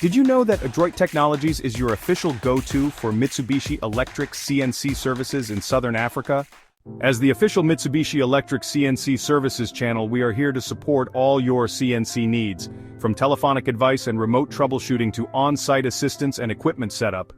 Did you know that Adroit Technologies is your official go-to for Mitsubishi Electric CNC Services in Southern Africa? As the official Mitsubishi Electric CNC Services channel, we are here to support all your CNC needs, from telephonic advice and remote troubleshooting to on-site assistance and equipment setup.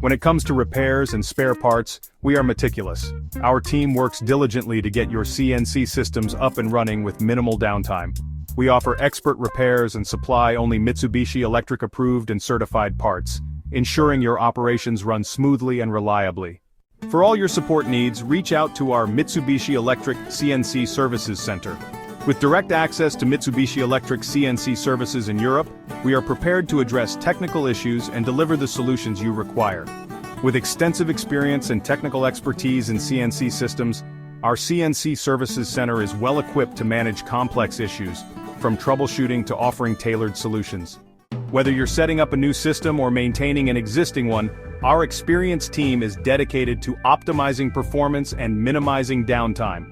When it comes to repairs and spare parts, we are meticulous. Our team works diligently to get your CNC systems up and running with minimal downtime. We offer expert repairs and supply only Mitsubishi Electric approved and certified parts, ensuring your operations run smoothly and reliably. For all your support needs, reach out to our Mitsubishi Electric CNC Services Center. With direct access to Mitsubishi Electric CNC Services in Europe, we are prepared to address technical issues and deliver the solutions you require. With extensive experience and technical expertise in CNC systems, our CNC Services Center is well equipped to manage complex issues, from troubleshooting to offering tailored solutions. Whether you're setting up a new system or maintaining an existing one, our experienced team is dedicated to optimizing performance and minimizing downtime.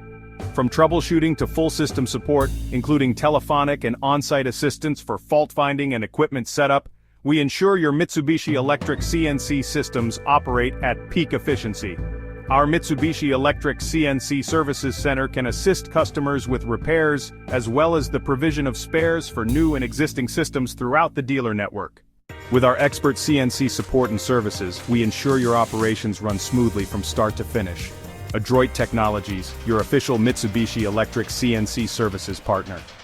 From troubleshooting to full system support, including telephonic and on-site assistance for fault finding and equipment setup, we ensure your Mitsubishi Electric CNC systems operate at peak efficiency. Our Mitsubishi Electric CNC Services Center can assist customers with repairs as well as the provision of spares for new and existing systems throughout the dealer network. With our expert CNC support and services, we ensure your operations run smoothly from start to finish. Adroit Technologies, your official Mitsubishi Electric CNC Services partner.